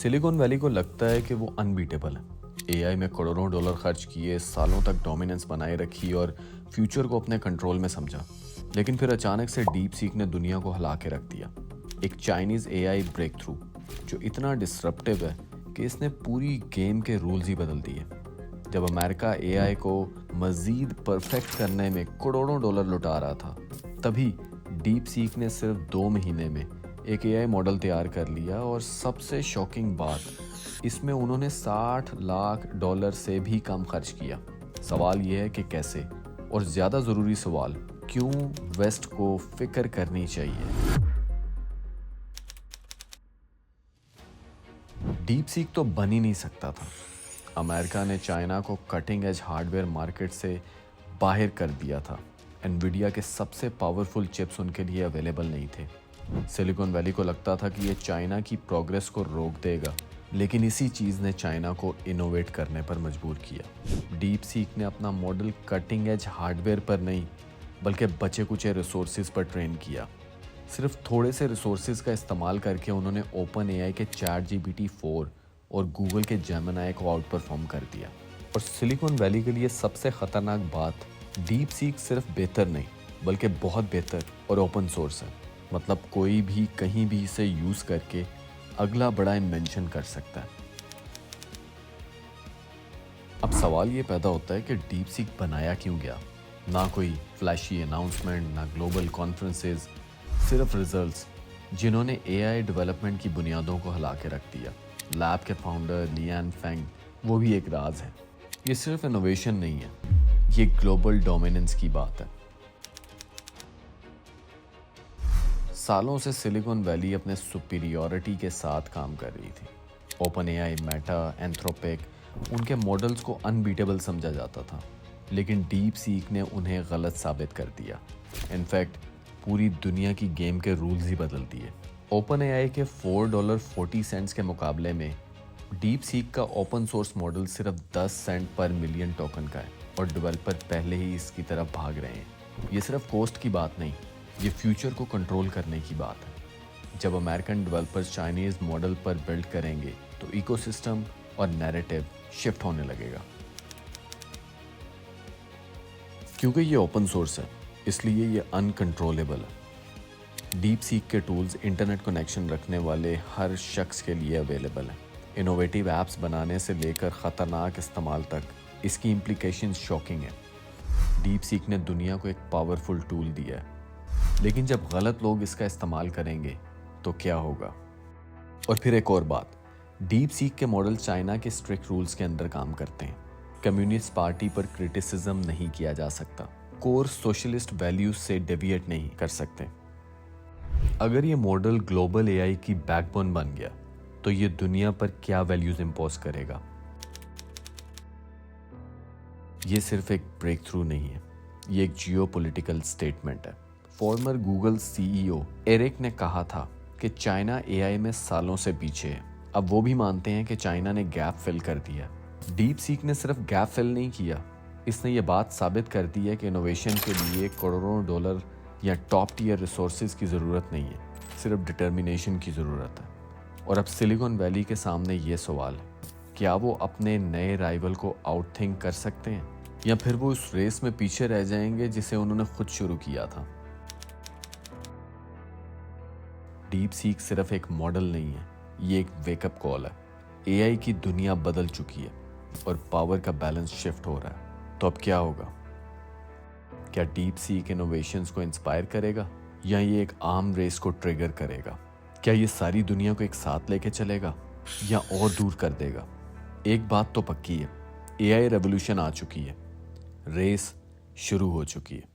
Silicon valley को लगता है कि वो अनबीटेबल है। एआई में करोड़ों डॉलर खर्च किए, सालों तक डोमिनेंस बनाए रखी और फ्यूचर को अपने कंट्रोल में समझा। लेकिन फिर अचानक से डीप सीक ने दुनिया को हिला के रख दिया। एक चाइनीज एआई ब्रेक थ्रू जो इतना डिसरप्टिव है कि इसने पूरी गेम के रूल्स ही बदल दिए। जब अमेरिका एआई को मजीद परफेक्ट करने में करोड़ों डॉलर लुटा रहा था, तभी डीप सीक ने सिर्फ 2 महीने में एक एआई मॉडल तैयार कर लिया। और सबसे शॉकिंग बात, इसमें उन्होंने $60 लाख से भी कम खर्च किया। सवाल यह है कि कैसे, और ज़्यादा ज़रूरी सवाल, क्यों वेस्ट को फिक्र करनी चाहिए। डीप सीक तो बन ही नहीं सकता था। अमेरिका ने चाइना को कटिंग एज हार्डवेयर मार्केट से बाहर कर दिया था। एनवीडिया के सबसे पावरफुल चिप्स उनके लिए अवेलेबल नहीं थे। सिलिकॉन वैली को लगता था कि ये चाइना की प्रोग्रेस को रोक देगा, लेकिन इसी चीज़ ने चाइना को इनोवेट करने पर मजबूर किया। डीप सीक ने अपना मॉडल कटिंग एज हार्डवेयर पर नहीं, बल्कि बचे कुचे रिसोर्सेज पर ट्रेन किया। सिर्फ थोड़े से रिसोर्सेज का इस्तेमाल करके उन्होंने ओपन एआई के ChatGPT-4 और गूगल के जेमिनी को आउट परफॉर्म कर दिया। और सिलिकॉन वैली के लिए सबसे ख़तरनाक बात, डीप सीक सिर्फ बेहतर नहीं, बल्कि बहुत बेहतर और ओपन सोर्स है। मतलब कोई भी कहीं भी इसे यूज़ करके अगला बड़ा इन्वेंशन कर सकता है। अब सवाल ये पैदा होता है कि डीप सीक बनाया क्यों गया। ना कोई फ्लैशी अनाउंसमेंट, ना ग्लोबल कॉन्फ्रेंसेस, सिर्फ रिजल्ट्स जिन्होंने एआई डेवलपमेंट की बुनियादों को हिला के रख दिया। लैब के फाउंडर लियान फेंग, वो भी एक राज है। ये सिर्फ इनोवेशन नहीं है, ये ग्लोबल डोमिनेंस की बात है। सालों से सिलिकॉन वैली अपने सुपीरियॉरिटी के साथ काम कर रही थी। ओपन एआई, मेटा, एंथ्रोपिक, उनके मॉडल्स को अनबीटेबल समझा जाता था, लेकिन डीप सीक ने उन्हें गलत साबित कर दिया। इनफैक्ट पूरी दुनिया की गेम के रूल्स ही बदल दिए। ओपन एआई के $4.40 के मुकाबले में डीप सीक का ओपन सोर्स मॉडल सिर्फ 10 सेंट पर मिलियन टोकन का है, और डेवलपर पहले ही इसकी तरफ भाग रहे हैं। ये सिर्फ कॉस्ट की बात नहीं, ये फ्यूचर को कंट्रोल करने की बात है। जब अमेरिकन डेवलपर्स चाइनीज मॉडल पर बिल्ड करेंगे तो इकोसिस्टम और नैरेटिव शिफ्ट होने लगेगा। क्योंकि ये ओपन सोर्स है, इसलिए ये अनकंट्रोलेबल है। डीप सीक के टूल्स इंटरनेट कनेक्शन रखने वाले हर शख्स के लिए अवेलेबल हैं। इनोवेटिव ऐप्स बनाने से लेकर ख़तरनाक इस्तेमाल तक इसकी इम्प्लीकेशंस शॉकिंग है। डीप सीक ने दुनिया को एक पावरफुल टूल दिया है, लेकिन जब गलत लोग इसका इस्तेमाल करेंगे तो क्या होगा। और फिर एक और बात, डीप सीक के मॉडल चाइना के स्ट्रिक्ट रूल्स के अंदर काम करते हैं। कम्युनिस्ट पार्टी पर क्रिटिसिज्म नहीं किया जा सकता, कोर सोशलिस्ट वैल्यूज से डेविएट नहीं कर सकते। अगर ये मॉडल ग्लोबल एआई की बैकबोन बन गया तो ये दुनिया पर क्या वैल्यूज इंपोज करेगा। ये सिर्फ एक ब्रेक थ्रू नहीं है, ये एक जियोपॉलिटिकल स्टेटमेंट है। फॉर्मर गूगल सीईओ एरिक ने कहा था कि चाइना एआई में सालों से पीछे है। अब वो भी मानते हैं कि चाइना ने गैप फिल कर दिया। डीप सीक ने सिर्फ गैप फिल नहीं किया, इसने ये बात साबित कर दी है कि इनोवेशन के लिए करोड़ों डॉलर या टॉप टियर रिसोर्सेज की ज़रूरत नहीं है, सिर्फ डिटर्मिनेशन की ज़रूरत है। और अब सिलिकॉन वैली के सामने ये सवाल है, क्या वो अपने नए राइवल को आउटथिंक कर सकते हैं, या फिर वो उस रेस में पीछे रह जाएंगे जिसे उन्होंने खुद शुरू किया था। डीप सीक सिर्फ एक मॉडल नहीं है, ये एक वेकअप कॉल है। एआई की दुनिया बदल चुकी है और पावर का बैलेंस शिफ्ट हो रहा है। तो अब क्या होगा? क्या डीप सीक इनोवेशंस को इंस्पायर करेगा, या ये एक आर्म रेस को ट्रिगर करेगा? क्या ये सारी दुनिया को एक साथ लेके चलेगा, या और दूर कर देगा? एक बात तो पक्की है, एआई रेवोल्यूशन आ चुकी है, रेस शुरू हो चुकी है।